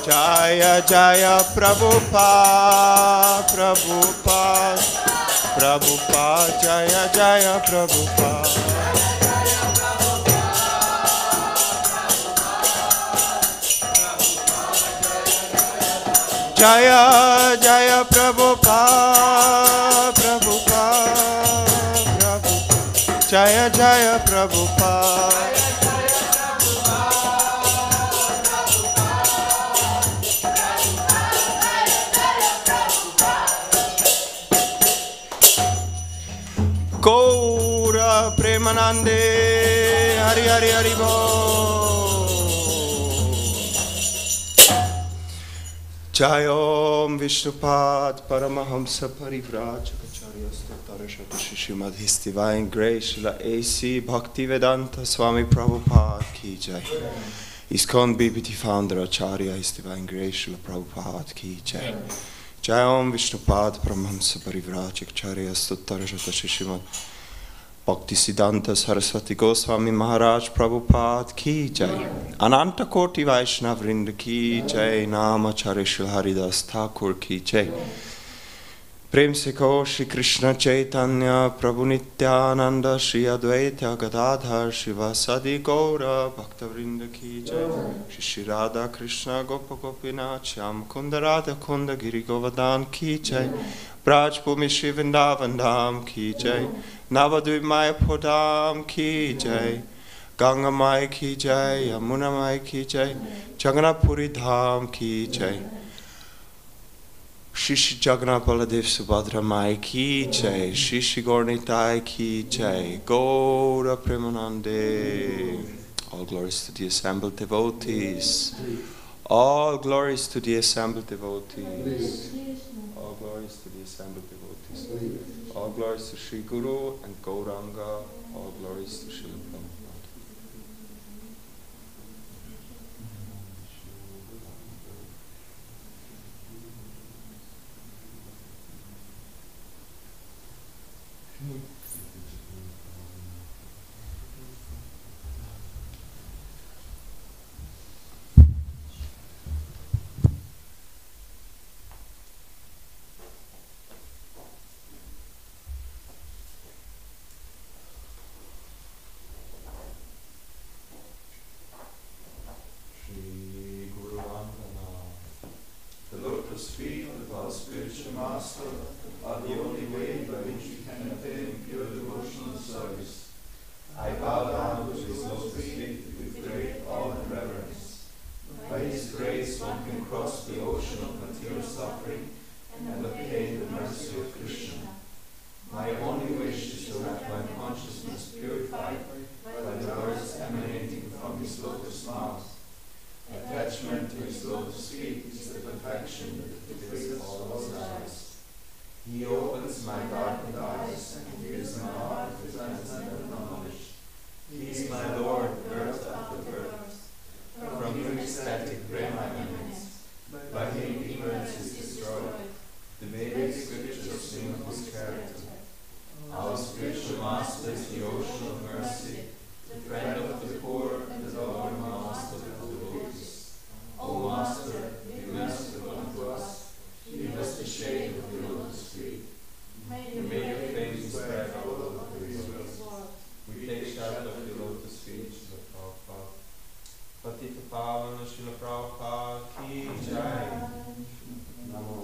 Jaya Jaya Prabhupada, Prabhupada, Prabhupada, Jaya Jaya Prabhupada. Jaya Jaya Prabhupada, Prabhupada, Prabhupada, Jaya Jaya Prabhupada. Gaura Premanande, Hari Hari Hari Bo. Jayom Vishnupad Paramahamsa Parivrajacharya Stotarashata Shishimad His Divine Grace Srila A.C. Bhaktivedanta Swami Prabhupada Ki Jai. ISKCON BBT Founder Acharya His Divine Grace Srila Prabhupada Ki Jai. Jayom Vishnupad Paramahamsa Parivrajacharya Stotarashata Shishimad Bhaktisiddhanta Saraswati Goswami Maharaj Prabhupada Ki Jai. Ananta Koti Vaishnav Vrinda Ki Jai. Namacharya Shri Haridas Thakur Ki Jai. Prem se ko Shri Krishna Chaitanya Prabhu Nityananda Shri Advaita Gadadhar Shivasadi Gaura Bhakta Vrinda Ki Jai. Shri Radha Krishna Gopa Gopinath Shyam Kunda Radha Kunda Giri Govardhan Ki Jai. Braj Bhumi Shri Vrindavan Dham Ki Jai. Navadvip Maya Podam Ki Jai. Ganga Mai Ki Jai. Yamuna Mai Ki Jai. Jagannath Puri Dham Ki Jai. Shishi Jagannath Baladev Subhadra Mai Ki Jai. Shishi Gornitai Ki Jai. Gaura Premanande. All glories to the assembled devotees. All glories to the assembled devotees. All glories to the assembled devotees. All glories to Sri Guru and Gauranga. All glories to Srila Prabhupada. Spiritual Master are the only way by which we can attain pure devotional service. I bow down to His lotus feet with great awe and reverence. By His grace one can cross the ocean of material suffering and obtain the mercy of Krishna. My only wish is to have my consciousness purified by the words emanating from His lotus mouth. Attachment to His lotus feet is the perfection that frees all desires. He opens my darkened eyes and fills my heart with transcendental knowledge. He is my Lord, birth after birth. From Him ecstatic prema emanates. By Him ignorance is destroyed. The Vedic scriptures sing of His character. Our spiritual Master is the ocean of mercy, the friend of the poor and the Lord Master of the devotees. O Master, be merciful unto us. Give us the shade of the lotus feet. May your fame be spread all over the world. We take shelter of the lotus feet, Srila Prabhupada. Patita Pavana Srila Prabhupada Ki Jai. Namo.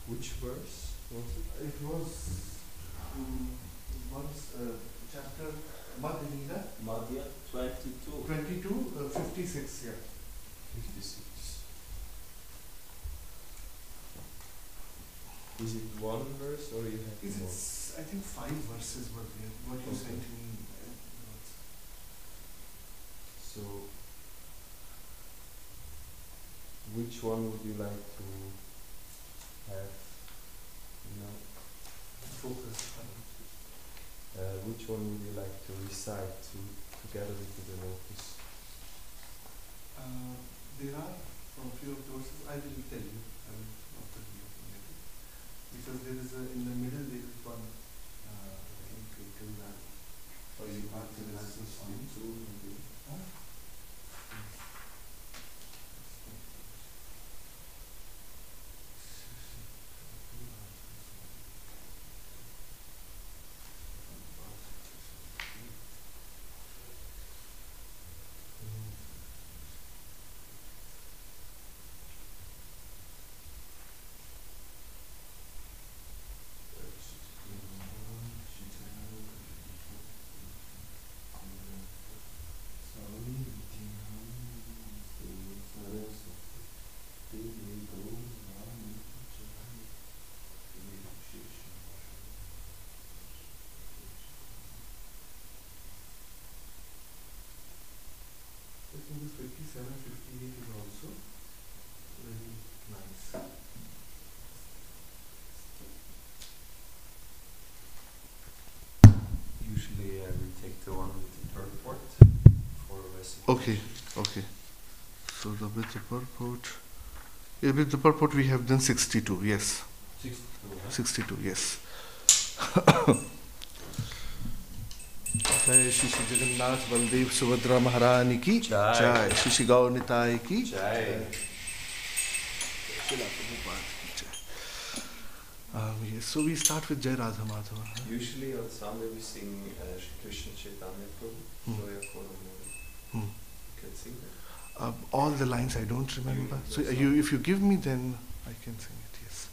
Which verse was it? It was once chapter Madhya Madhya 22. 22, 56, yeah. 56. Is it one verse or you have more? I think 5 verses were there. What you sent me. So, which one would you like to have? Focus. Which one would you like to recite together with the devotees? There are a few of those. I will tell you. I will after you. Because there is in the middle there is one. I think till that. Or you want to listen to maybe? Huh? I think this 57, 58 is also very nice. Usually we take the one with the purport for Okay, recitation. okay. So with the purport, with the purport we have done 62, yes. 62, huh? 62, yes. जय श्री श्री जगन्नाथ बलदेव सुभद्रा महारानी की जय, श्री श्री गौर निताय की जय। Yes, so we start with Jai Radha Madhava. Usually on Sunday we sing Shri Krishna Chaitanya Prabhu, Joya Koramori. You can sing that? All the lines I don't remember. So if you give me, then I can sing it, yes.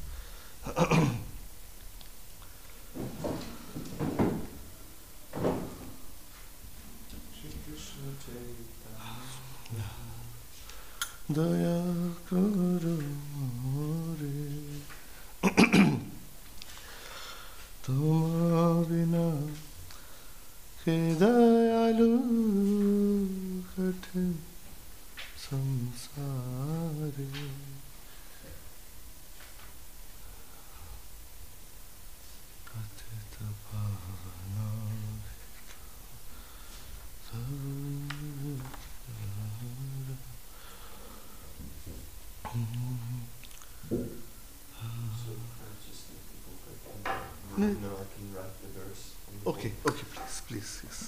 Daya karo more tum bina ke dayalu kathin samsare patita pavana No, I can write the verse. Okay, please, yes.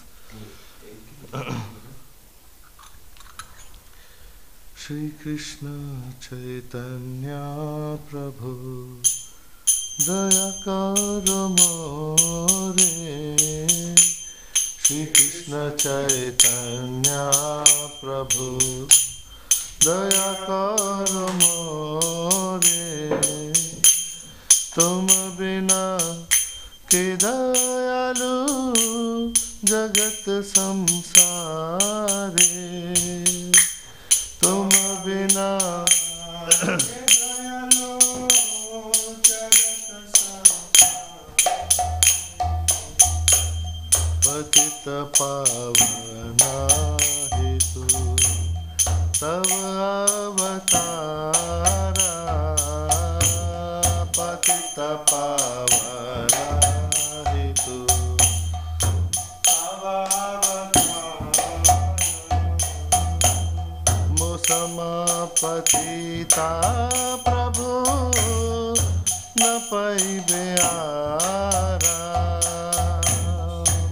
Shri Krishna Chaitanya Prabhu Daya karo more. Shri Krishna Chaitanya Prabhu Daya karo more. Tum bina ke dayalu jagat samsare. Tum bina patita pavana hetu tav avatara. Patita pavana hetu tav avatara. Musama patita prabhu na paibe ara.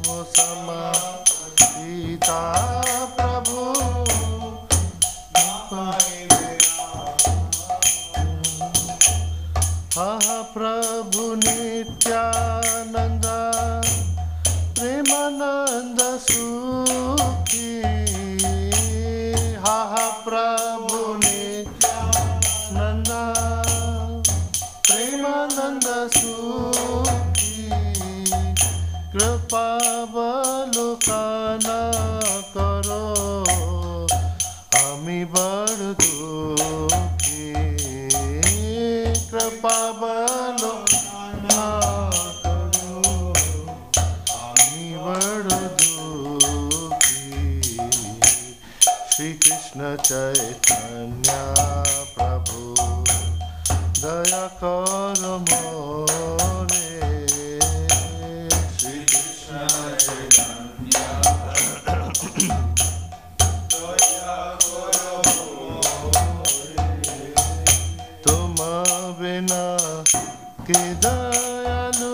Musama patita prabhu na paibe ara. Prabhu Nityananda Premananda Sukhi. Prabhu Nityananda Premananda परमानंद सुखी कृपा बलुकाना करो हमी बड़ दुखी कृपा बलुकाना करो हमी बड़ दुखी श्री कृष्ण चैतन्य प्रभु दया करो मोरे श्री कृष्ण चैतन्य दया करो मोरे तुम बिना के दयालु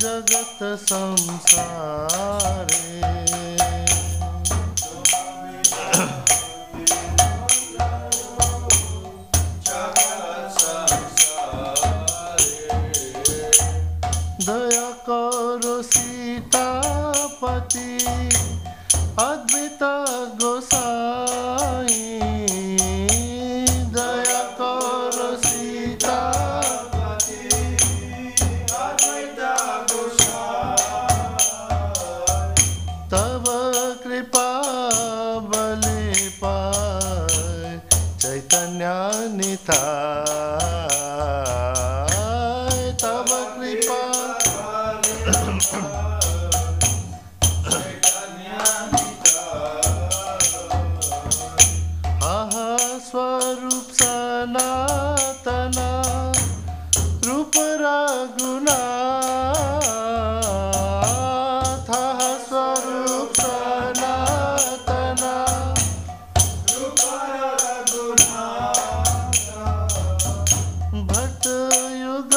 जगत संसारे दया करो सीतापति अद्वैत गोसाई दया करो सीतापति अद्वैत गोसाई तब कृपा बले पाए चैतन्य निताय तब कृपा स्वरूप सनातना रूप रघुनाथ स्वरूप सनातना रूप रघुनाथ भट्ट युग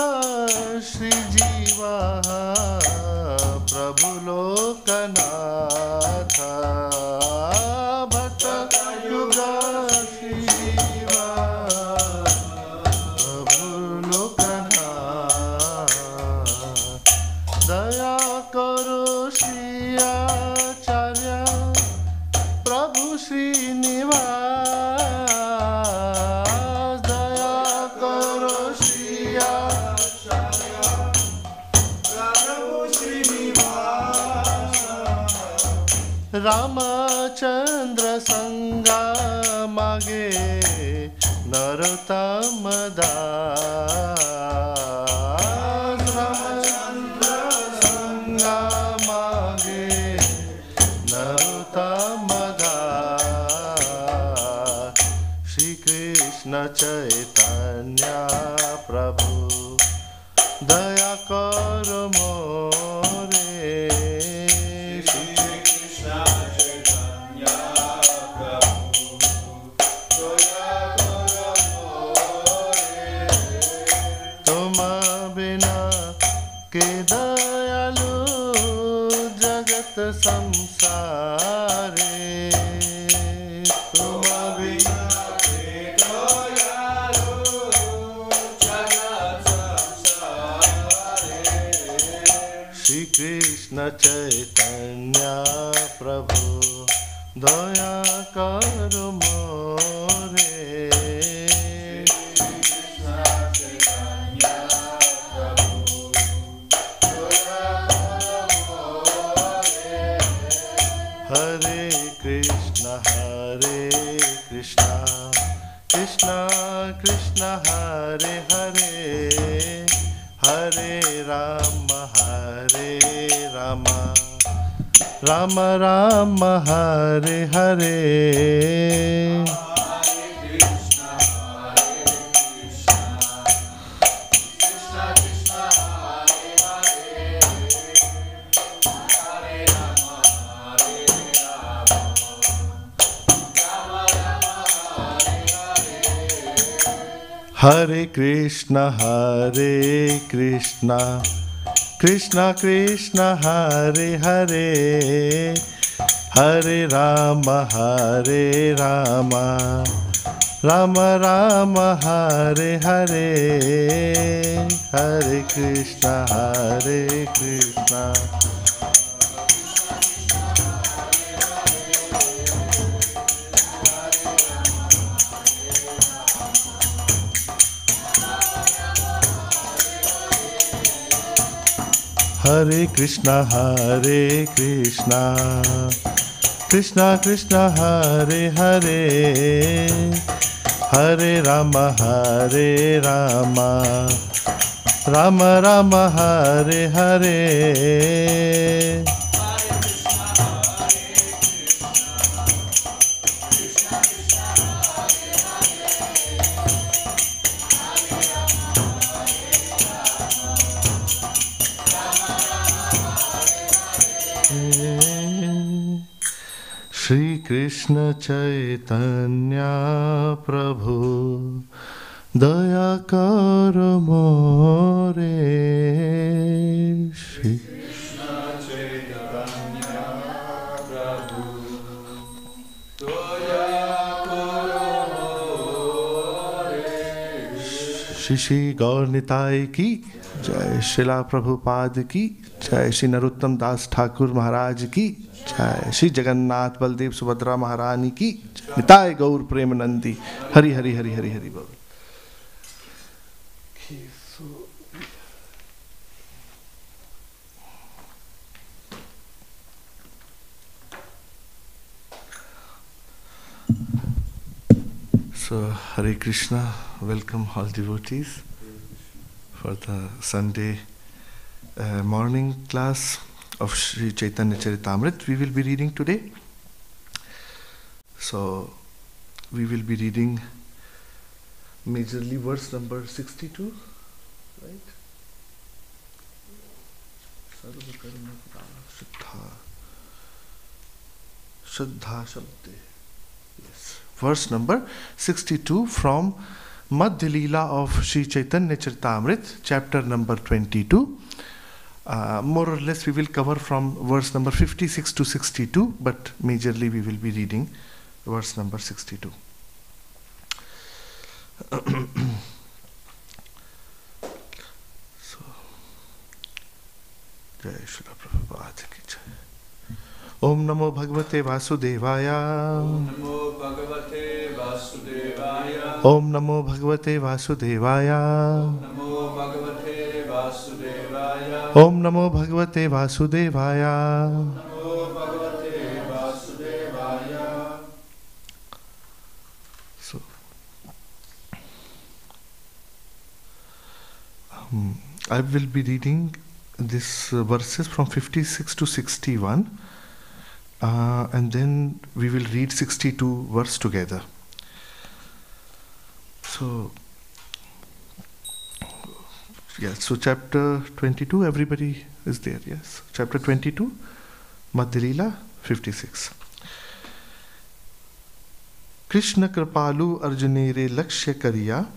श्री जीवा प्रभु लोकनाथ भट्ट युग श्री जीवा प्रभु लोकनाथ दया करो श्री आचार्य प्रभु श्रीनिवास दया करो श्री आचार्य प्रभु श्रीनिवास रामचंद्र संगा मागे नरोत्तम दास रामचंद्र संगा मागे नरोत्तम दास श्री कृष्ण चैतन्य प्रभु दया करो मोरे के दयालु जगत संसारे तुम बिना के दयालु जगत संसारे श्री कृष्ण चैतन्य प्रभु दया करो मोरे हरे Krishna Krishna Krishna Hare Hare Hare Ram Ram Ram Hare Hare Hare Krishna Krishna Krishna Hare Hare Hare Ram Ram Ram Hare Hare Hare Krishna Hare Krishna, Krishna Krishna, Hare Hare, Hare Rama, Rama Rama, Hare Hare. Shri Krishna Chaitanya Prabhu Daya Karo More. Shri Krishna Chaitanya Prabhu Daya Karo More. Shri Shri Gaur Nitai ki Jai, Srila Prabhupada ki Jai, Shri Narottam Das Thakur Maharaj ki जय, श्री जगन्नाथ बलदेव सुभद्रा महारानी की निताय गौर प्रेमानंदी. हरि हरि हरि हरि हरि बोल. So Hare Krishna, welcome all devotees for the Sunday morning class of Sri Chaitanya Charitamrita. We will be reading today. So we will be reading majorly verse number 62, right? Shraddha Shabde. Yes. Verse number 62 from Madhya Leela of Sri Chaitanya Charitamrita, chapter number 22. More or less we will cover from verse number 56 to 62, but majorly we will be reading verse number 62. So, Jai Srila Prabhupada ki Jai. Om Namo Bhagavate Vasudevaya. Om Namo Bhagavate Vasudevaya. Om Namo Bhagavate Vasudevaya. Om Namo Bhagavate Om Namo Bhagavate Vasudevaya. Vasudevaya. Namo Bhagavate Vasudevaya. So, I will be reading these verses from 56 to 61, and then we will read 62 verse together. So, yes, so chapter 22, everybody is there, yes. Chapter 22, Madhya Leela, 56. Krishna Kripalu Arjunere Lakshya Kariya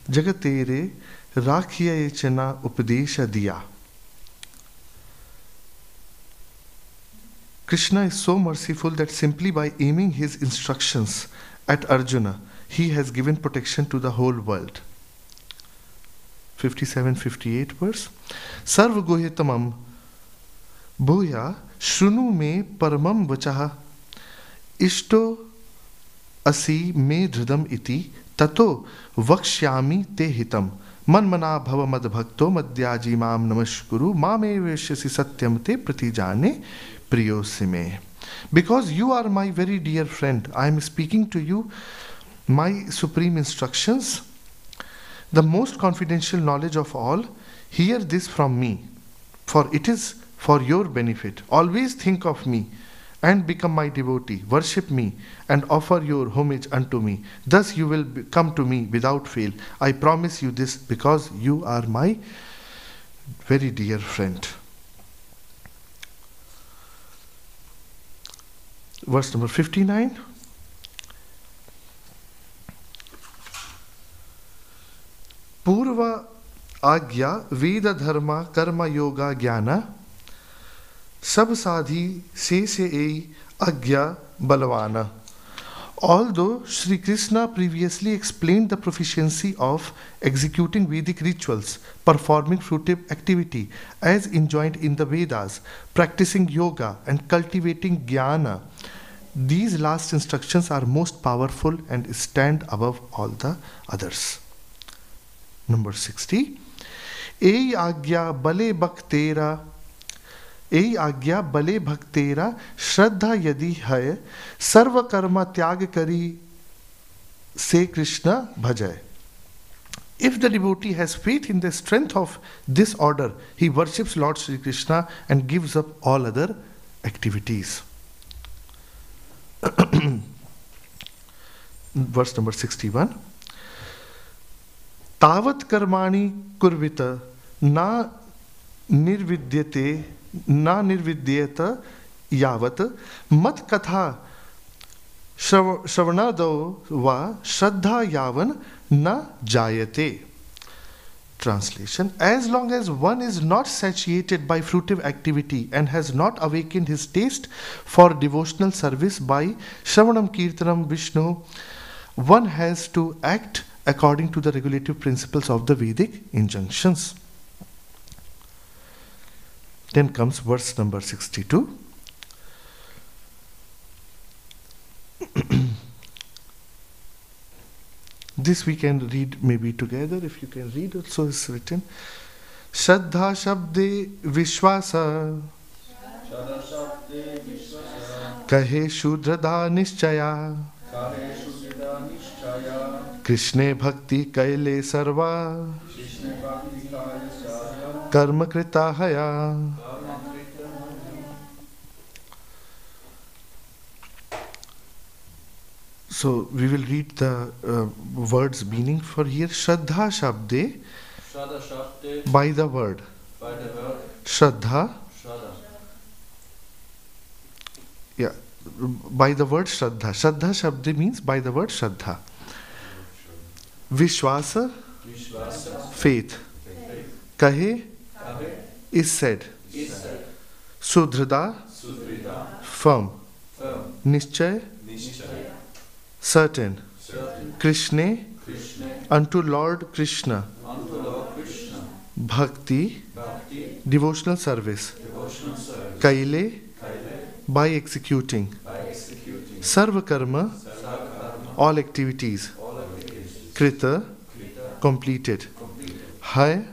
Jagatere Rakhiya Echana Upadesha Diya. Krishna is so merciful that simply by aiming his instructions at Arjuna, he has given protection to the whole world. 57-58 verse. Sarva Gohitamam Bhuya Shrunu me Paramam Vachaha Ishto Asi me Dhridam iti Tato Vakshyami te hitam Manmana Bhava Mad Bhakto Madhyaji Mam Namashkuru Mame Veshyasi Satyam te Pratijane Priyosime. Because you are my very dear friend, I am speaking to you my supreme instructions, the most confidential knowledge of all. Hear this from me, for it is for your benefit. Always think of me and become my devotee. Worship me and offer your homage unto me. Thus you will come to me without fail. I promise you this because you are my very dear friend. Verse number 59. Purva Agya Veda Dharma Karma Yoga Jnana Sab Sadhi Se Ei Agya Balavana. Although Sri Krishna previously explained the proficiency of executing Vedic rituals, performing fruitive activity as enjoined in the Vedas, practicing yoga and cultivating jnana, these last instructions are most powerful and stand above all the others. Number 60. Ei agya bale baktera यही आज्ञा बले भक्तेरा श्रद्धा यदि है सर्व कर्म त्याग करी से Krishna भजय. If the devotee has faith in the strength of this order, he worships Lord Sri Krishna and gives up all other activities. Verse number 61. Tavat karmani kurvita na nirvidyata yavat mat katha shravanado va shraddha yavan na jayate. Translation: as long as one is not satiated by fruitive activity and has not awakened his taste for devotional service by Shravanam Kirtanam Vishnu, one has to act according to the regulative principles of the Vedic injunctions. Then comes verse number 62. This we can read maybe together, if you can read also is written. Shraddha Shabde Vishwasa Kahe Shudradha Nishchaya Krishne Bhakti Kaile Sarva Karma Krita Haya. So we will read the words meaning for here. Shraddha Shabde, by the word. Shraddha, yeah, by the word Shraddha. Shraddha Shabde means by the word Shraddha. Vishwasa, faith. Kahe, is said. Sudhrida, firm. Nischay, certain. Krishne, unto Lord Krishna. Bhakti, devotional service. Kaile, by executing. Sarva karma, all activities. Krita, completed. Hai,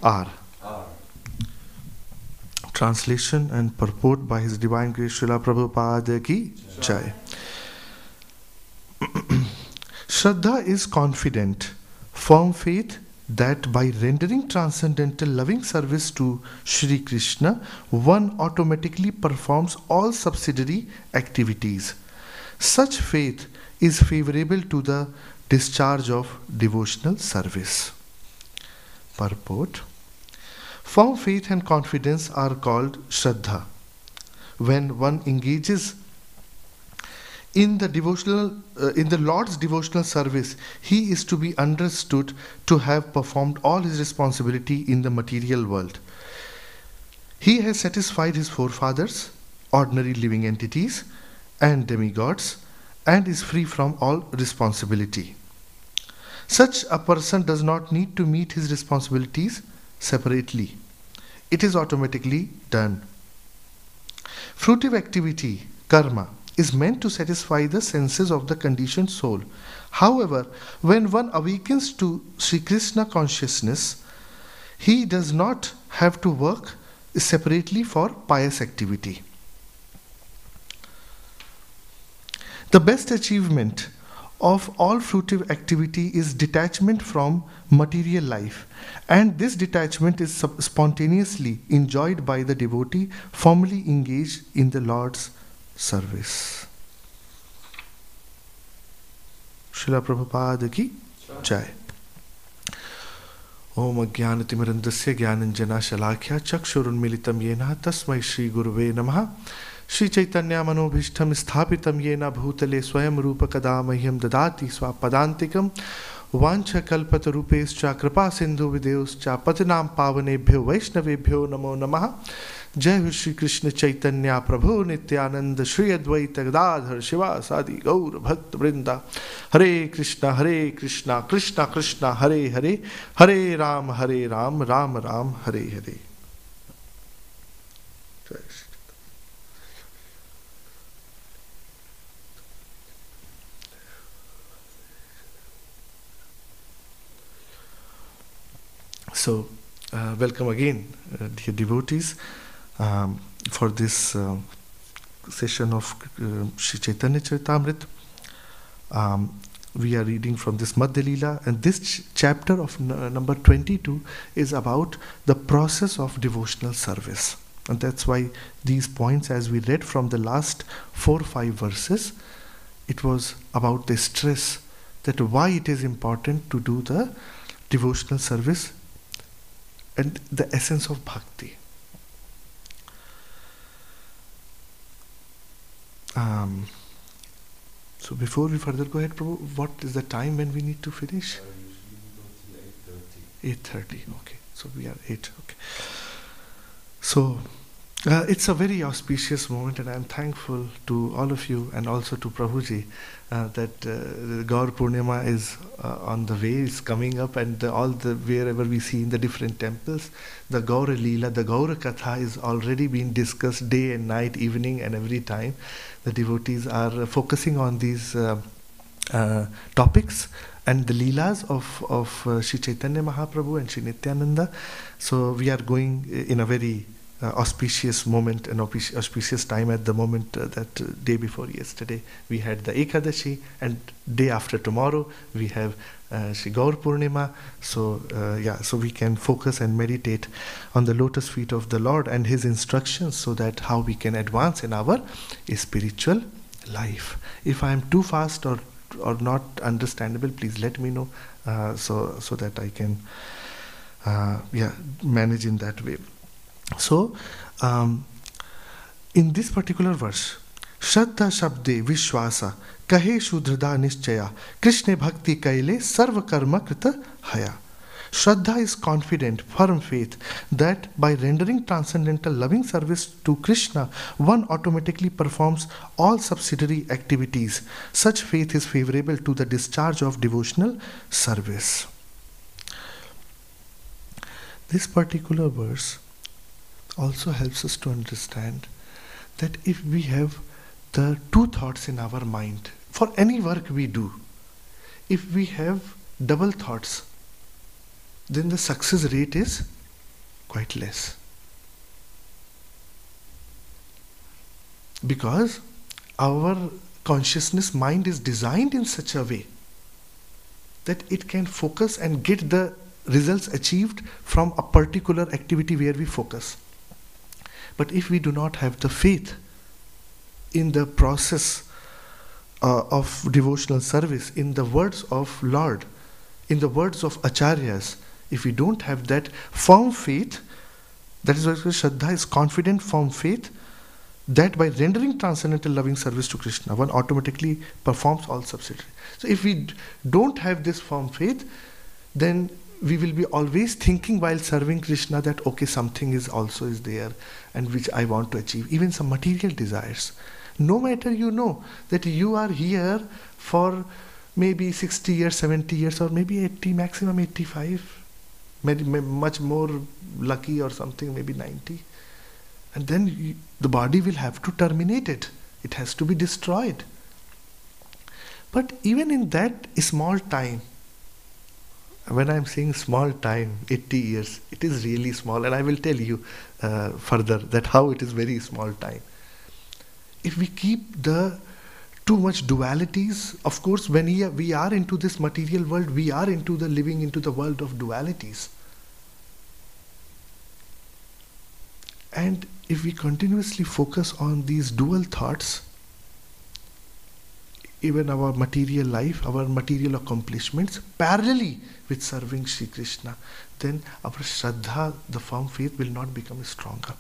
are. Translation and purport by His Divine Grace Srila Prabhupada ki Jai. Shraddha is confident, firm faith that by rendering transcendental loving service to Shri Krishna, one automatically performs all subsidiary activities. Such faith is favorable to the discharge of devotional service. Purport: firm faith and confidence are called Shraddha. When one engages in the Lord's devotional service, he is to be understood to have performed all his responsibility in the material world. He has satisfied his forefathers, ordinary living entities, and demigods, and is free from all responsibility. Such a person does not need to meet his responsibilities separately. It is automatically done. Fruitive activity, karma, is meant to satisfy the senses of the conditioned soul. However, when one awakens to Sri Krishna consciousness, he does not have to work separately for pious activity. The best achievement of all fruitive activity is detachment from material life, and this detachment is spontaneously enjoyed by the devotee firmly engaged in the Lord's service. Srila Prabhupada ki Jai. Om Ajnanatimirandasya Jnananjana Shalakya Chakshurunmilitam Yena Tasmai Shri Guruve Namaha. Shri Chaitanya Manobhishtam Sthapitam Yena Bhutale Swayam Rupa Kada Mahyam Dadati Swapadantikam Vancha Kalpatarupescha Kripa Sindhu Videoscha Patinam Pavanebhyo Vaishnavebhyo Namo Namaha. जय हो श्री कृष्ण चैतन्य प्रभु नित्यानंद श्री अद्वैत गदाधर शिवासादि गौर भक्त वृंदा. हरे कृष्णा कृष्णा कृष्णा हरे हरे, हरे Ram Ram Ram Hare Hare. So, welcome again, dear devotees. for this session of Shri Chaitanya Charitamrita. We are reading from this Madhya Leela, and this chapter of number 22 is about the process of devotional service. And that's why these points, as we read from the last 4 or 5 verses, it was about the stress that why it is important to do the devotional service and the essence of bhakti. So before we further go ahead, Prabhu, what is the time when we need to finish? Usually we go till 8:30. 8:30. Okay. So we are 8. Okay. So it's a very auspicious moment, and I am thankful to all of you and also to Prabhuji that Gaur Purnima is on the way, is coming up, and wherever we see in the different temples, the Gaur Leela, the Gaur Katha is already being discussed day and night, evening, and every time. The devotees are focusing on these topics and the Leelas of Sri Chaitanya Mahaprabhu and Sri Nityananda. So we are going in a very auspicious moment, an auspicious time at the moment. That day before yesterday we had the Ekadashi, and day after tomorrow we have Shri Gaur Purnima. So so we can focus and meditate on the lotus feet of the Lord and His instructions, so that how we can advance in our spiritual life. If I am too fast or not understandable, please let me know, so that I can manage in that way. So in this particular verse, Shraddha Shabde Vishwasa Kahe Shudhrada Nishchaya Krishna Bhakti Kaile Sarva Karma Krita Haya. Shraddha is confident, firm faith that by rendering transcendental loving service to Krishna, one automatically performs all subsidiary activities. Such faith is favorable to the discharge of devotional service. This particular verse also helps us to understand that if we have the 2 thoughts in our mind, for any work we do, if we have double thoughts, then the success rate is quite less. Because our consciousness mind is designed in such a way that it can focus and get the results achieved from a particular activity where we focus. But if we do not have the faith in the process of devotional service, in the words of Lord, in the words of Acharyas, if we don't have that firm faith, that is why Shraddha is confident, firm faith, that by rendering transcendental loving service to Krishna, one automatically performs all subsidiary. So if we don't have this firm faith, then we will be always thinking while serving Krishna that okay, something is there and which I want to achieve, even some material desires. No matter you know that you are here for maybe 60 years, 70 years, or maybe 80, maximum 85, maybe much more lucky or something, maybe 90. And then the body will have to terminate it. It has to be destroyed. But even in that small time, when I am saying small time, 80 years, it is really small, and I will tell you further that how it is very small time. If we keep the too much dualities, of course, when we are into this material world, we are into the living into the world of dualities. And if we continuously focus on these dual thoughts, even our material life, our material accomplishments, parallelly with serving Sri Krishna, then our Shraddha, the firm faith, will not become stronger.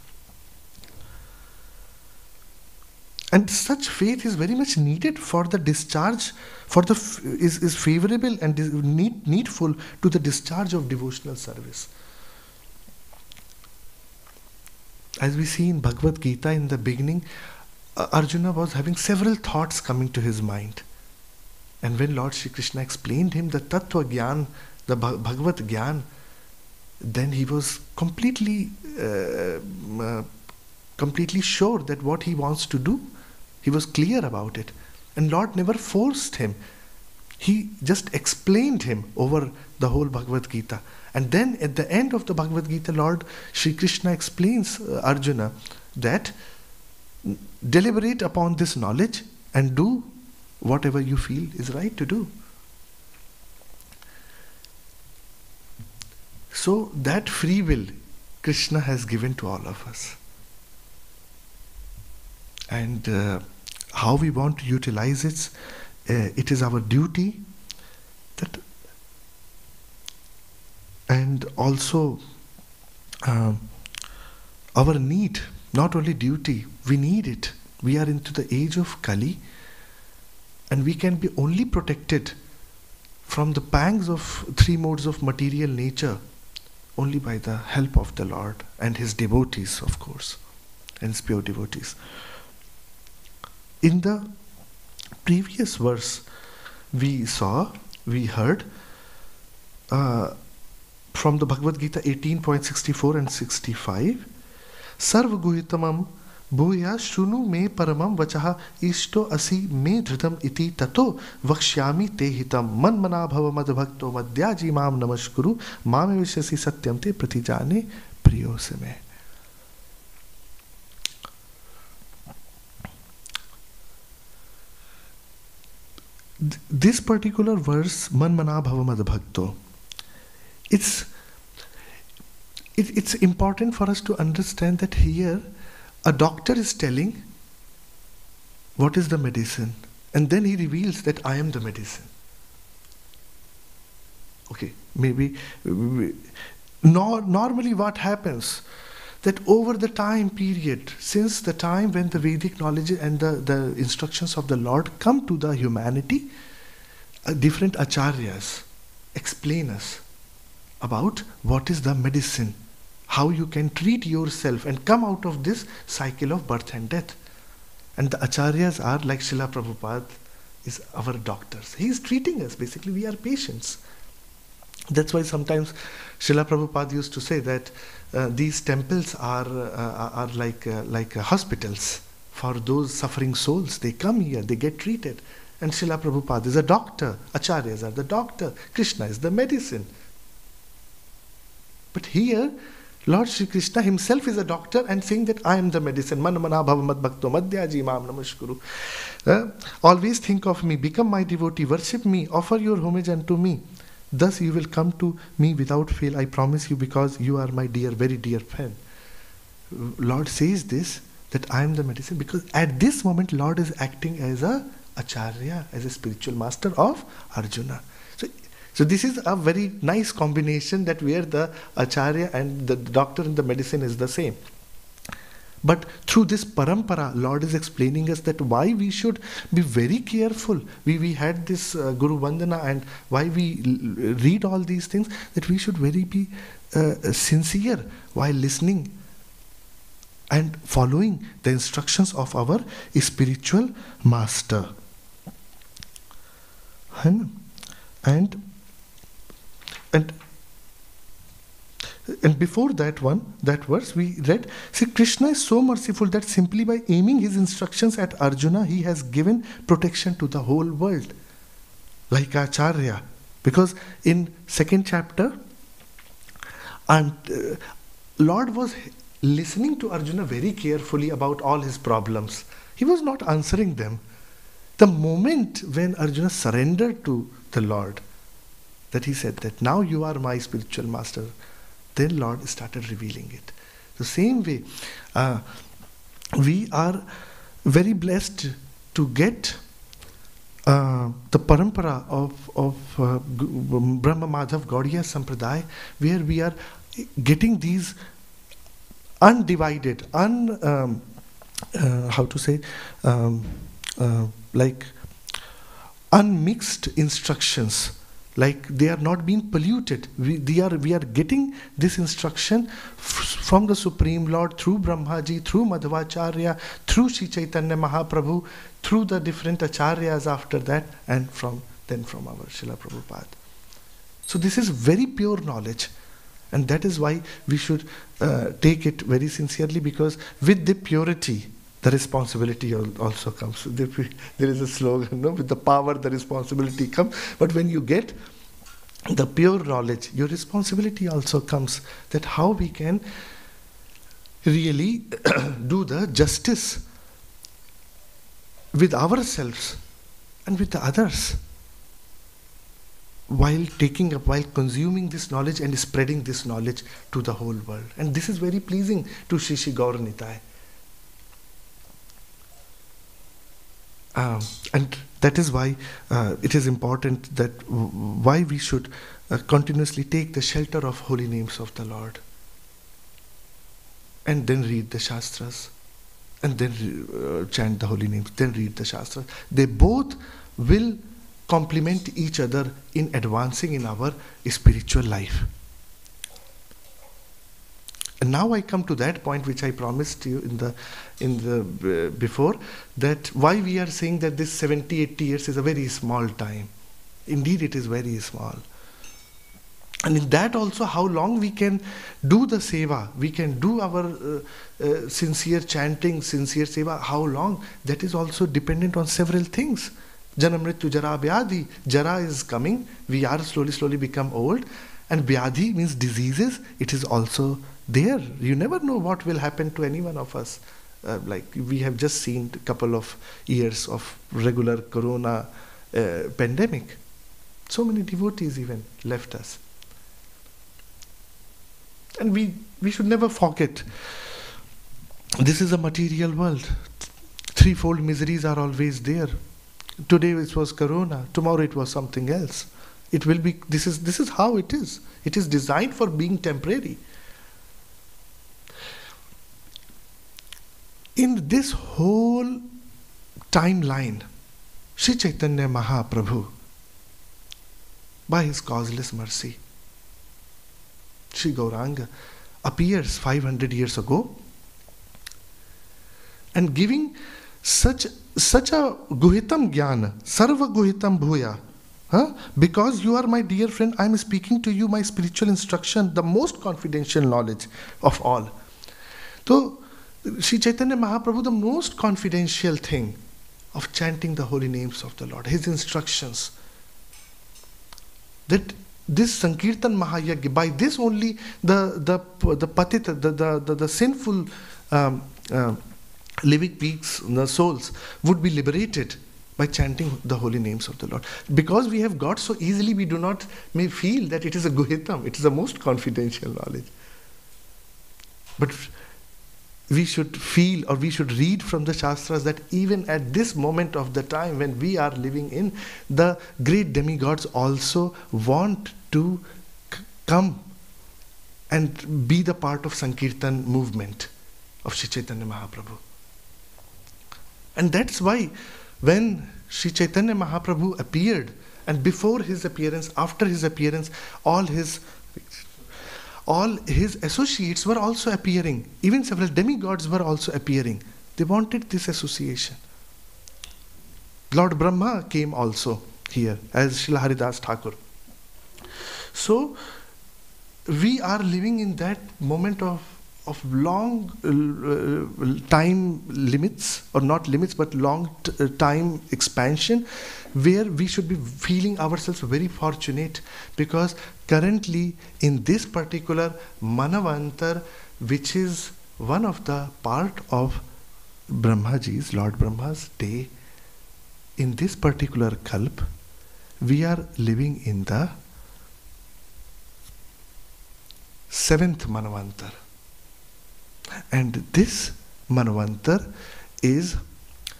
And such faith is very much needed for the discharge, is favorable and needful to the discharge of devotional service. As we see in Bhagavad Gita in the beginning, Arjuna was having several thoughts coming to his mind. And when Lord Shri Krishna explained him the Tattva Gyan, the Bhagavad Gyan, then he was completely sure that what he wants to do, he was clear about it. And Lord never forced him. He just explained him over the whole Bhagavad Gita. And then at the end of the Bhagavad Gita, Lord Shri Krishna explains Arjuna that deliberate upon this knowledge and do whatever you feel is right to do. So that free will Krishna has given to all of us. And how we want to utilize it is our duty, that, and also our need, not only duty, we need it. We are into the age of Kali, and we can be only protected from the pangs of three modes of material nature only by the help of the Lord and His devotees, of course, and His pure devotees. In the previous verse, we heard from the Bhagavad Gita 18.64 and 65, Sarva Guhitamam Bhuya Shunu Me Paramam Vachaha Ishto Asi Me Dhritam Iti Tato Vakshyami Te Hitam Man Mana Bhava Mad Bhakto Madhyaji Mam Namaskuru Mame Vishasi Satyam Te Pratijane Priyo Se Me. This particular verse, Man Mana Bhava Mad Bhakto, it's important for us to understand that here a doctor is telling what is the medicine, and then he reveals that I am the medicine. Okay, maybe normally what happens, that over the time period, since the time when the Vedic knowledge and the instructions of the Lord come to the humanity, different acharyas explain us about what is the medicine, how you can treat yourself and come out of this cycle of birth and death. And the acharyas are like Srila Prabhupada is our doctors. He is treating us. Basically, we are patients. That's why sometimes Srila Prabhupada used to say that these temples are like hospitals for those suffering souls. They come here, they get treated. And Srila Prabhupada is a doctor. Acharyas are the doctor. Krishna is the medicine. But here, Lord Shri Krishna himself is a doctor and saying that I am the medicine. Man mana bhava mad bhakto madhyaji mam namaskuru. Always think of me, become my devotee, worship me, offer your homage unto me. Thus you will come to me without fail, I promise you, because you are my dear, very dear friend. Lord says this, that I am the medicine, because at this moment Lord is acting as a acharya, as a spiritual master of Arjuna. So this is a very nice combination, that where the acharya and the doctor and the medicine is the same. But through this parampara, Lord is explaining us that why we should be very careful. We had this Guru Vandana, and why we read all these things, that we should very be sincere while listening and following the instructions of our spiritual master. And before that verse we read, see, Krishna is so merciful that simply by aiming his instructions at Arjuna, he has given protection to the whole world, like Acharya. Because in second chapter, and Lord was listening to Arjuna very carefully about all his problems. He was not answering them. The moment when Arjuna surrendered to the Lord, that he said that now you are my spiritual master, then Lord started revealing it. The same way, we are very blessed to get the parampara of Brahma Madhav Gaudiya Sampradaya, where we are getting these undivided, unmixed instructions. Like they are not being polluted. We are getting this instruction from the Supreme Lord through Brahmaji, through Madhvacharya, through Sri Chaitanya Mahaprabhu, through the different acharyas after that, and from our Srila Prabhupada. So this is very pure knowledge, and that is why we should take it very sincerely, because with the purity the responsibility also comes. There is a slogan, no? With the power, the responsibility comes. But when you get the pure knowledge, your responsibility also comes, that how we can really do the justice with ourselves and with the others, while consuming this knowledge and spreading this knowledge to the whole world. And this is very pleasing to Shri Shri Gaur Nitai. And that is why it is important that why we should continuously take the shelter of holy names of the Lord, and then read the Shastras, and then chant the holy names, then read the Shastras. They both will complement each other in advancing in our spiritual life. And now I come to that point which I promised you in the before, that why we are saying that this 70-80 years is a very small time. Indeed, it is very small. And in that also, how long we can do the seva, we can do our sincere chanting, sincere seva, how long, that is also dependent on several things. Janam mrityu jara vyadhi. Jara is coming, we are slowly become old, and vyadhi means diseases, it is also there. You never know what will happen to any one of us. Like we have just seen a couple of years of regular corona pandemic. So many devotees even left us. And we should never forget, this is a material world. Threefold miseries are always there. Today it was corona, tomorrow it was something else. It will be, this is how it is. It is designed for being temporary. In this whole timeline, Sri Chaitanya Mahaprabhu, by his causeless mercy, Sri Gauranga appears 500 years ago and giving such a guhitam jnana, sarva guhitam bhuya. Because you are my dear friend, I am speaking to you my spiritual instruction, the most confidential knowledge of all. So, Sri Chaitanya Mahaprabhu, the most confidential thing of chanting the holy names of the Lord, his instructions, that this Sankirtan Mahayagya, by this only the patita, the sinful living beings, the souls, would be liberated by chanting the holy names of the Lord. Because we have got so easily, we do not may feel that it is a guhitam, it is the most confidential knowledge. But we should feel, or we should read from the Shastras, that even at this moment of the time when we are living in, the great demigods also want to come and be the part of Sankirtan movement of Sri Chaitanya Mahaprabhu. And that's why when Sri Chaitanya Mahaprabhu appeared, and before his appearance, after his appearance, all his associates were also appearing. Even several demigods were also appearing. They wanted this association. Lord Brahma came also here as Srila Haridas Thakur. So we are living in that moment of long time limits, or not limits, but long time expansion, where we should be feeling ourselves very fortunate, because currently in this particular Manavantar, which is one of the part of Brahmaji's, Lord Brahma's day, in this particular Kalp, we are living in the 7th Manavantar. And this Manavantar is,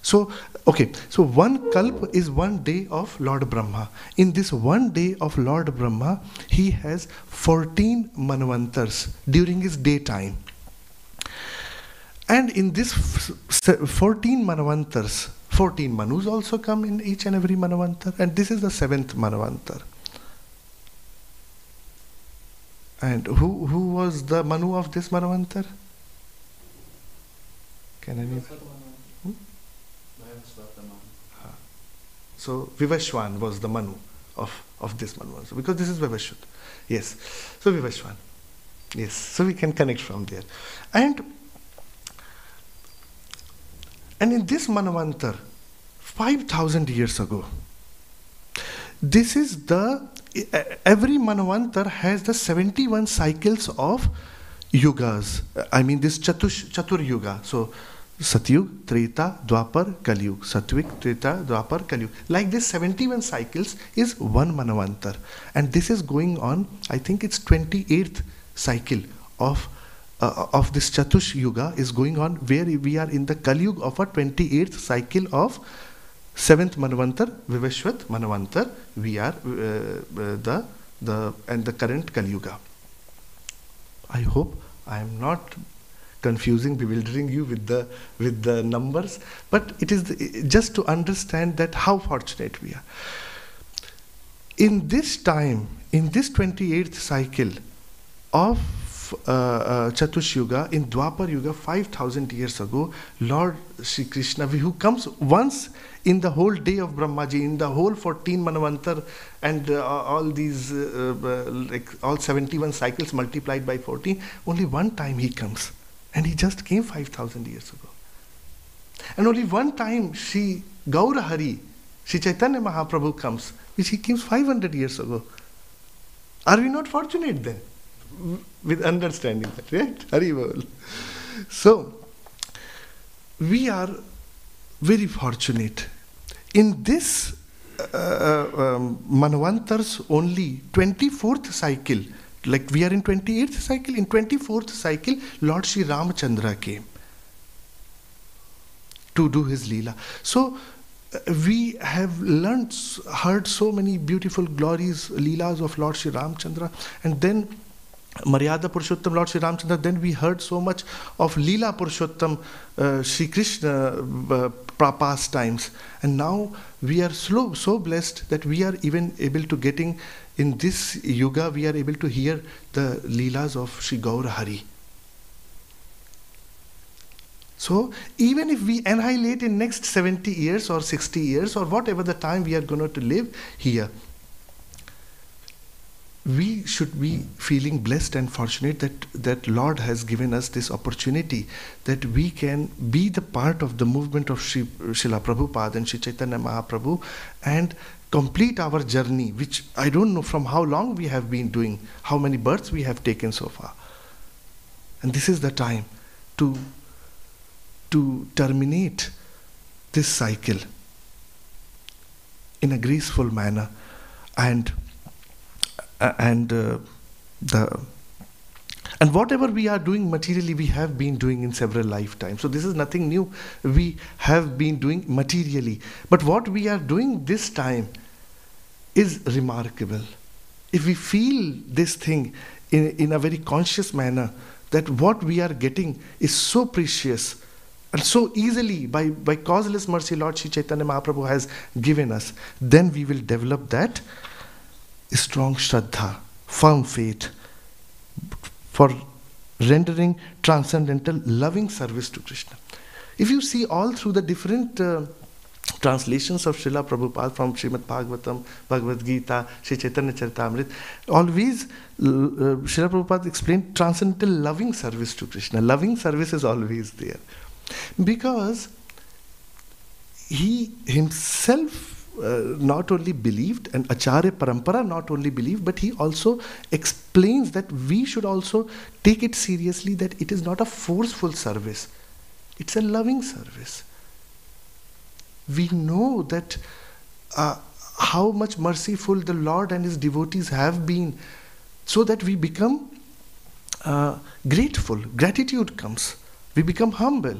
so one Kalp is one day of Lord Brahma. In this one day of Lord Brahma, he has 14 Manavantars during his daytime. And in this 14 Manavantars, 14 Manus also come in each and every Manavantar, and this is the 7th Manavantar. And who was the Manu of this Manavantar? Can any? So Vivashwan was the Manu of this Manu, because this is Vivashut. Yes. So Vivashwan. Yes. So we can connect from there. And And in this Manvantar, 5,000 years ago, this is the, every Manvantar has the 71 cycles of yugas. I mean this Chatur Yuga. So Satyug, Treta, Dwapar, Kalyug. Satvik, Treta, Dwapar, Kalyug. Like this 71 cycles is one Manvantar. And this is going on, I think it's 28th cycle of this Chatush Yuga is going on, where we are in the Kalyug of a 28th cycle of 7th Manvantar, Viveshwat Manvantar. We are the current Kalyuga. I hope I am not confusing, bewildering you with the numbers, but it is just to understand that how fortunate we are. In this time, in this 28th cycle of Chatush Yuga, in Dwapar Yuga, 5,000 years ago, Lord Shri Krishna, who comes once in the whole day of Brahmaji, in the whole 14 Manvantar and all these, like all 71 cycles multiplied by 14, only one time he comes. And he just came 5,000 years ago. And only one time Shri Gaura Hari, Shri Chaitanya Mahaprabhu comes, which he came 500 years ago. Are we not fortunate then? With understanding that, right? Hari Bol. So, we are very fortunate. In this Manvantar's only 24th cycle, like we are in 28th cycle, in 24th cycle, Lord Shri Ramachandra came to do his Leela. So, we have heard so many beautiful glories, Leelas of Lord Shri Ramachandra, and then Maryada Purushottam, Lord Shri Ramachandra, then we heard so much of Leela Purushottam, Shri Krishna pastimes. And now we are so blessed that we are even able to getting, in this Yuga, we are able to hear the Leelas of Shri Gaura Hari. So, even if we annihilate in next 70 years or 60 years or whatever the time we are going to live here, we should be feeling blessed and fortunate that Lord has given us this opportunity, that we can be the part of the movement of Srila Prabhupada and Sri Chaitanya Mahaprabhu and complete our journey, which I don't know from how long we have been doing, how many births we have taken so far. And this is the time to terminate this cycle in a graceful manner, and whatever we are doing materially, we have been doing in several lifetimes. So this is nothing new. We have been doing materially. But what we are doing this time is remarkable. If we feel this thing in a very conscious manner, that what we are getting is so precious and so easily by causeless mercy Lord Shri Chaitanya Mahaprabhu has given us, then we will develop that strong Shraddha, firm faith for rendering transcendental loving service to Krishna. If you see all through the different translations of Srila Prabhupada from Srimad Bhagavatam, Bhagavad Gita, Sri Chaitanya Charitamrita, always Srila Prabhupada explained transcendental loving service to Krishna. Loving service is always there. Because he himself not only believed, and Acharya Parampara not only believed, but he also explains that we should also take it seriously, that it is not a forceful service. It's a loving service. We know that how much merciful the Lord and his devotees have been, so that we become grateful. Gratitude comes. We become humble.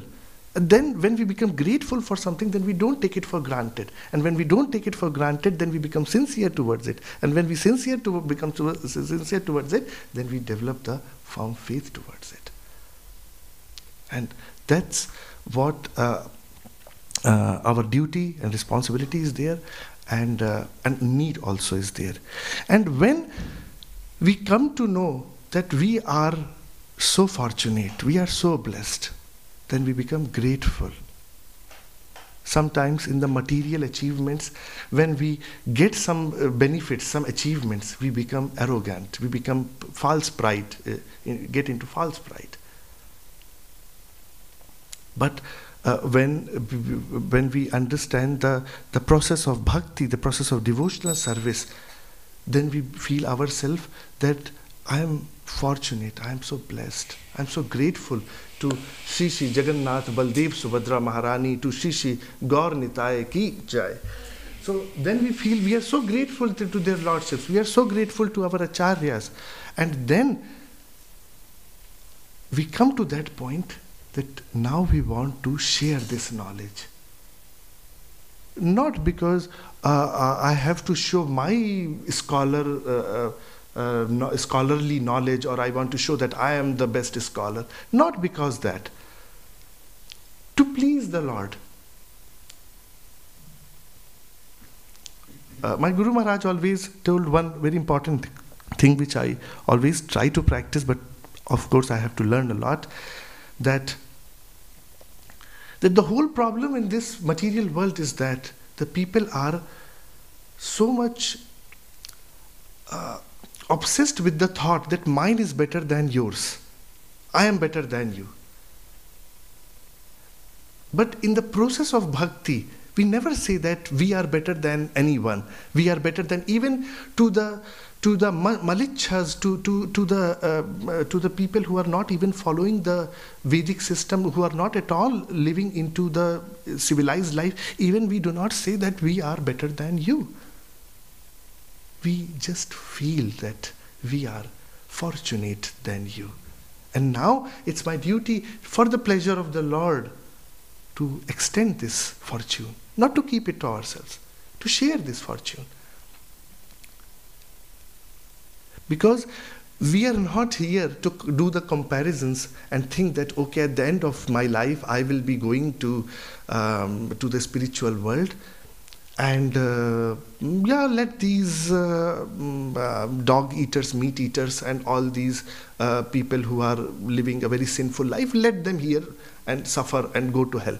And then when we become grateful for something, then we don't take it for granted. And when we don't take it for granted, then we become sincere towards it. And when we become sincere towards it, then we develop the firm faith towards it. And that's what our duty and responsibility is there, and need also is there. And when we come to know that we are so fortunate, we are so blessed, then we become grateful. Sometimes in the material achievements, when we get some benefits, some achievements, we become arrogant, we become false pride, get into false pride. But when we understand the process of bhakti, the process of devotional service, then we feel ourselves that I am fortunate, I am so blessed, I am so grateful to Shri Shri Jagannath Baldev Subhadra Maharani, to Shri Shri Gaur Nitai Ki Jai. So then we feel we are so grateful to their lordships, we are so grateful to our acharyas, and then we come to that point that now we want to share this knowledge. Not because I have to show my scholarly knowledge, or I want to show that I am the best scholar. Not because that. To please the Lord. My Guru Maharaj always told one very important thing which I always try to practice, but of course I have to learn a lot, that the whole problem in this material world is that the people are so much obsessed with the thought that mine is better than yours. I am better than you. But in the process of bhakti, we never say that we are better than anyone. We are better than even to the malichhas, to the people who are not even following the Vedic system, who are not at all living into the civilized life. Even we do not say that we are better than you. We just feel that we are fortunate than you. And now it's my duty, for the pleasure of the Lord, to extend this fortune, not to keep it to ourselves, to share this fortune. Because we are not here to do the comparisons and think that, okay, at the end of my life, I will be going to the spiritual world, and let these dog eaters, meat eaters, and all these people who are living a very sinful life, let them here and suffer and go to hell.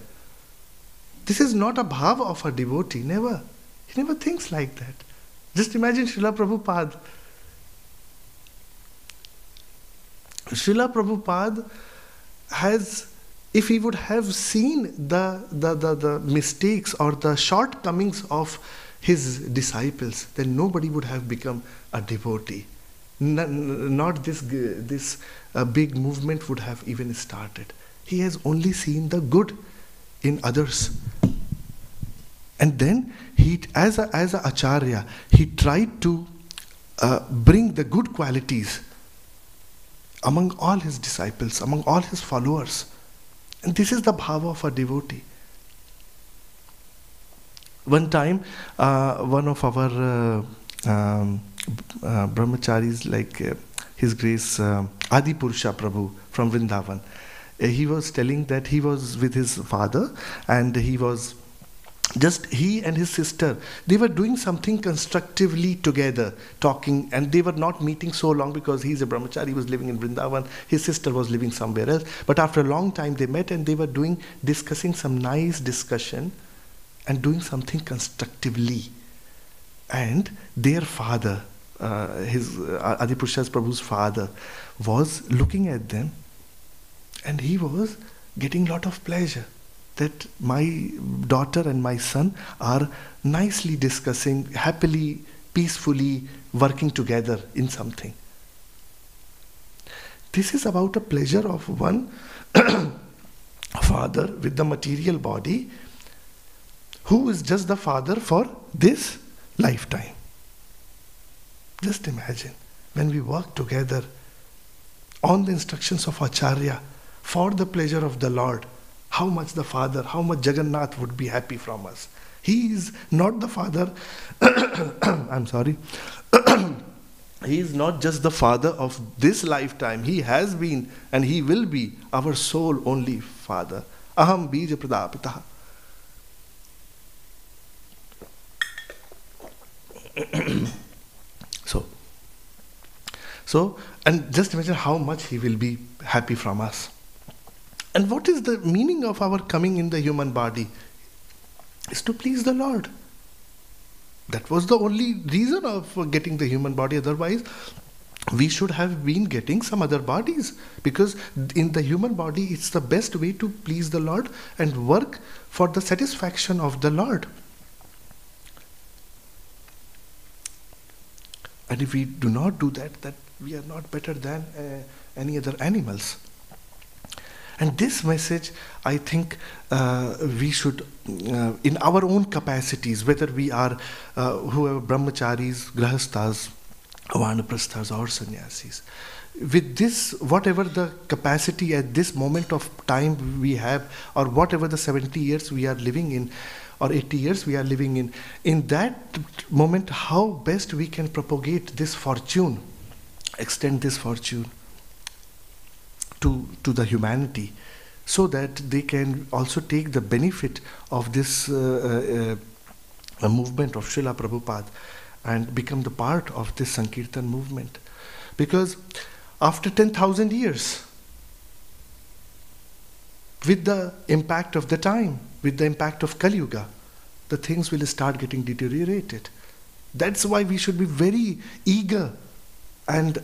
This is not a bhava of a devotee, never. He never thinks like that. Just imagine Srila Prabhupada. Srila Prabhupada has, if he would have seen the mistakes or the shortcomings of his disciples, then nobody would have become a devotee. Not this big movement would have even started. He has only seen the good in others. And then he, as a acharya, he tried to bring the good qualities among all his disciples, among all his followers. And this is the bhava of a devotee. One time, one of our brahmacharis, like His Grace Adi Purusha Prabhu from Vrindavan, he was telling that he was with his father, and he and his sister, they were doing something constructively together, talking, and they were not meeting so long because he's a brahmachari, he was living in Vrindavan, his sister was living somewhere else. But after a long time they met, and they were discussing some nice discussion and doing something constructively. And their father, his Adipurusha Prabhu's father, was looking at them, and he was getting a lot of pleasure that my daughter and my son are nicely discussing, happily, peacefully working together in something. This is about a pleasure of one father with the material body, who is just the father for this lifetime. Just imagine, when we work together on the instructions of Acharya for the pleasure of the Lord, how much the Father, how much Jagannath would be happy from us. He is not the Father, I'm sorry, He is not just the Father of this lifetime. He has been and He will be our sole only Father. Aham bija pradapitaha. So, and just imagine how much He will be happy from us. And what is the meaning of our coming in the human body? Is to please the Lord. That was the only reason of getting the human body. Otherwise, we should have been getting some other bodies, because in the human body it's the best way to please the Lord and work for the satisfaction of the Lord. And if we do not do that, that we are not better than any other animals. And this message, I think, we should, in our own capacities, whether we are whoever brahmacharis, grahasthas, vanaprasthas or sannyasis, with this, whatever the capacity at this moment of time we have, or whatever the 70 years we are living in, or 80 years we are living in that moment, how best we can propagate this fortune, extend this fortune to the humanity, so that they can also take the benefit of this movement of Srila Prabhupada and become the part of this Sankirtan movement. Because after 10,000 years, with the impact of the time, with the impact of Kali Yuga, the things will start getting deteriorated. That's why we should be very eager and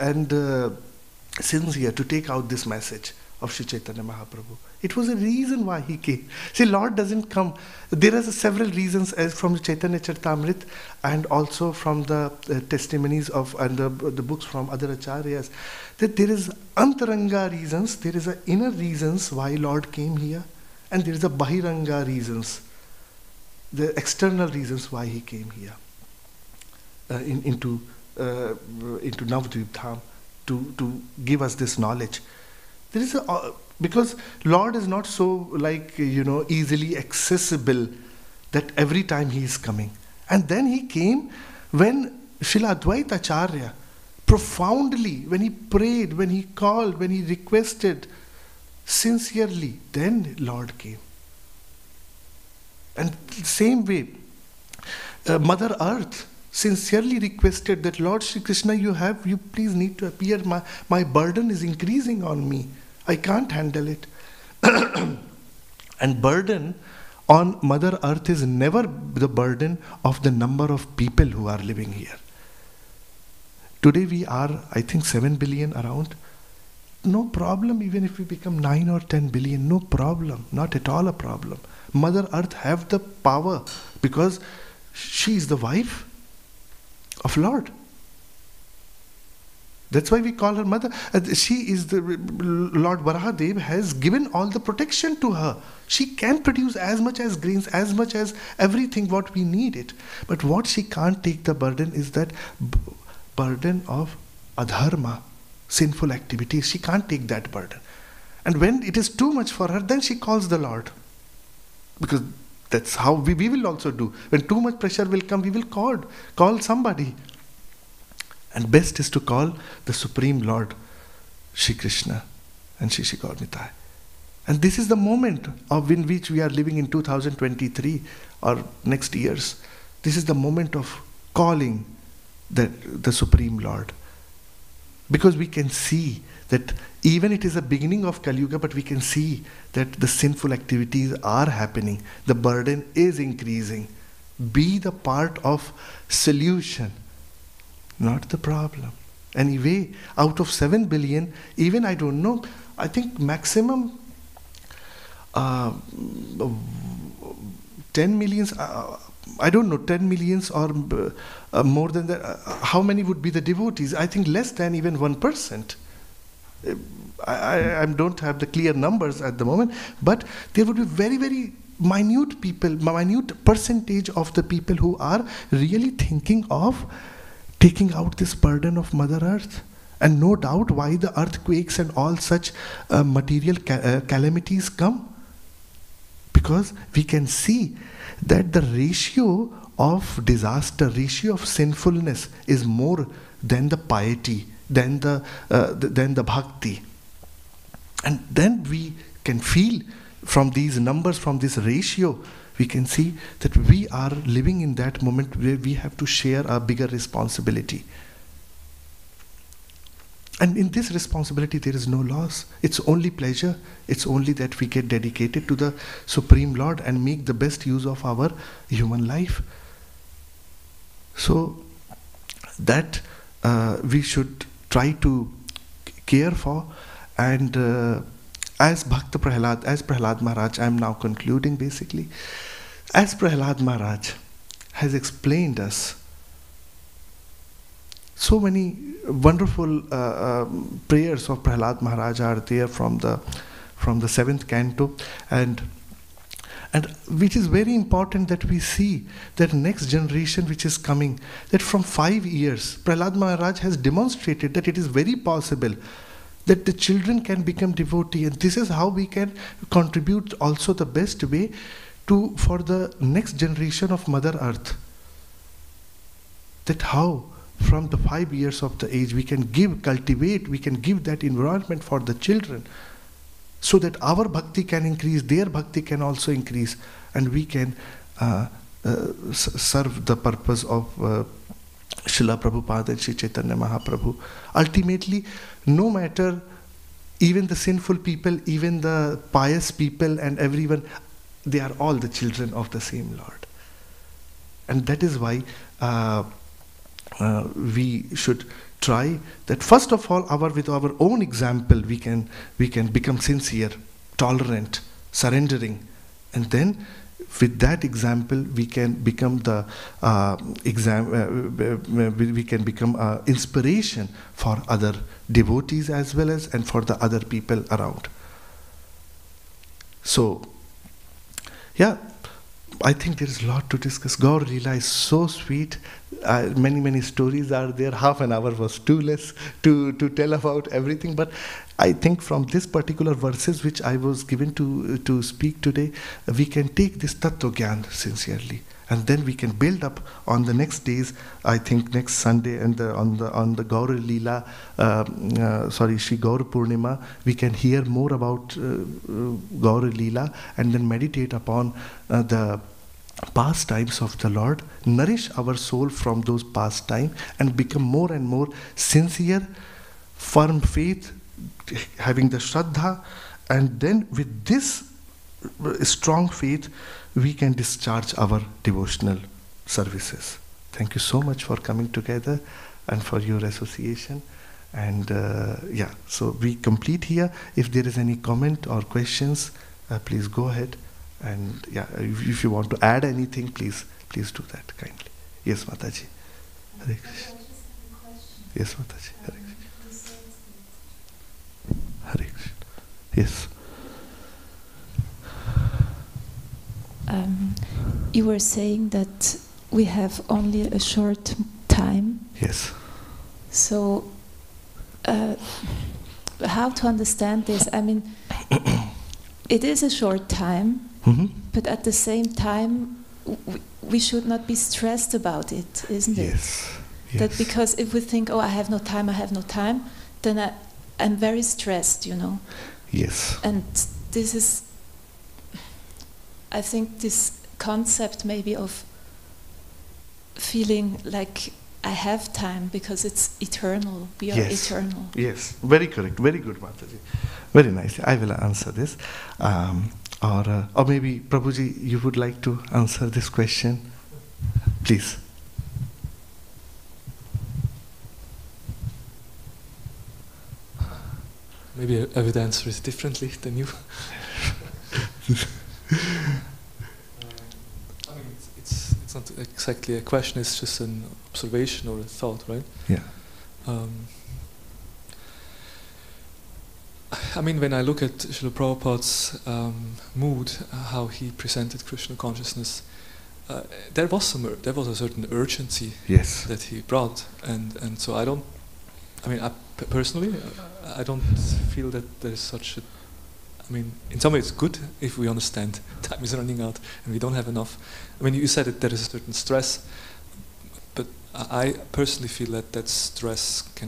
sincere to take out this message of Sri Chaitanya Mahaprabhu. It was a reason why he came. See, Lord doesn't come. There are several reasons, as from Chaitanya Charitamrita and also from the testimonies of and the books from other acharyas, that there is antaranga reasons, there is a inner reasons why Lord came here, and there is a bahiranga reasons, the external reasons why he came here into Navadvip Dham, to give us this knowledge. There is because Lord is not so easily accessible that every time he is coming. And then he came when Srila Advaita Acharya profoundly, when he prayed, when he called, when he requested sincerely, then Lord came. And same way, Mother Earth sincerely requested that, Lord Shri Krishna, you please need to appear. My burden is increasing on me. I can't handle it. And burden on Mother Earth is never the burden of the number of people who are living here. Today we are, I think, 7 billion around. No problem even if we become 9 or 10 billion. No problem. Not at all a problem. Mother Earth have the power because she is the wife of Lord. That's why we call her mother. She is the Lord Varahadev has given all the protection to her. She can produce as much as grains, as much as everything what we need it. But what she can't take the burden is that burden of adharma, sinful activities. She can't take that burden. And when it is too much for her, then she calls the Lord. Because that's how we will also do. When too much pressure will come, we will call somebody. And best is to call the Supreme Lord, Shri Krishna and Shri Gaur Nitai. And this is the moment in which we are living in 2023 or next years. This is the moment of calling the Supreme Lord. Because we can see that even it is a beginning of Kali Yuga, but we can see that the sinful activities are happening. The burden is increasing. Be the part of solution, not the problem. Anyway, out of 7 billion, even I don't know, I think maximum 10 millions, I don't know, 10 millions or more than that. How many would be the devotees? I think less than even 1%. I don't have the clear numbers at the moment, but there would be very, very minute people, minute percentage of the people who are really thinking of taking out this burden of Mother Earth. And no doubt why the earthquakes and all such material calamities come. Because we can see that the ratio of disaster, ratio of sinfulness is more than the piety, than the bhakti. And then we can feel from these numbers, from this ratio, we can see that we are living in that moment where we have to share a bigger responsibility. And in this responsibility, there is no loss. It's only pleasure. It's only that we get dedicated to the Supreme Lord and make the best use of our human life. So that we should try to care for. And as Prahlad Maharaj, I am now concluding basically, as Prahlad Maharaj has explained us, so many wonderful prayers of Prahlad Maharaj are there from the 7th canto, and which is very important that we see that next generation which is coming, that from 5 years, Prahlad Maharaj has demonstrated that it is very possible that the children can become devotee, and this is how we can contribute also the best way for the next generation of Mother Earth. That how from the 5 years of the age we can cultivate, we can give that environment for the children, so that our bhakti can increase, their bhakti can also increase, and we can serve the purpose of Srila Prabhupada and Sri Chaitanya Mahaprabhu. Ultimately, no matter, even the sinful people, even the pious people and everyone, they are all the children of the same Lord. And that is why we should try that first of all, with our own example, we can become sincere, tolerant, surrendering, and then with that example we can become the we can become inspiration for other devotees as well as and for the other people around. So yeah, I think there is a lot to discuss. Gaur Leela is so sweet. Many stories are there. Half an hour was too less to tell about everything. But I think from this particular verses which I was given to speak today, we can take this Tattva Gyan sincerely. And then we can build up on the next days. I think next Sunday and on the Gaur Leela, Shri Gaur Purnima, we can hear more about Gaur Leela and then meditate upon the pastimes of the Lord, nourish our soul from those pastimes and become more and more sincere, firm faith, having the Shraddha, and then with this strong faith we can discharge our devotional services. Thank you so much for coming together and for your association. And yeah, so we complete here. If there is any comment or questions, please go ahead. And yeah, if you want to add anything, please do that kindly. Yes, Mataji. Hare Krishna. Yes, Mataji. Hare Krishna. Hare Krishna. Yes. You were saying that we have only a short time. Yes. So, how to understand this? I mean, it is a short time, but at the same time, we should not be stressed about it, isn't it? Yes. That because if we think, oh, I have no time, then I'm very stressed, you know. Yes. And this is, I think, this concept maybe of feeling like I have time because it's eternal. We are eternal. Yes, very correct. Very good, Mataji. Very nice. I will answer this. Or maybe, Prabhuji, you would like to answer this question? Please. Maybe I would answer it differently than you. I mean, it's not exactly a question, it's just an observation or a thought, right? Yeah. I mean, when I look at Srila Prabhupada's mood, how he presented Krishna consciousness, there was a certain urgency that he brought, and so I don't. I mean, personally, I don't feel that there's such a. I mean, in some ways, it's good if we understand time is running out and we don't have enough. I mean, you said that there is a certain stress, but I personally feel that that stress can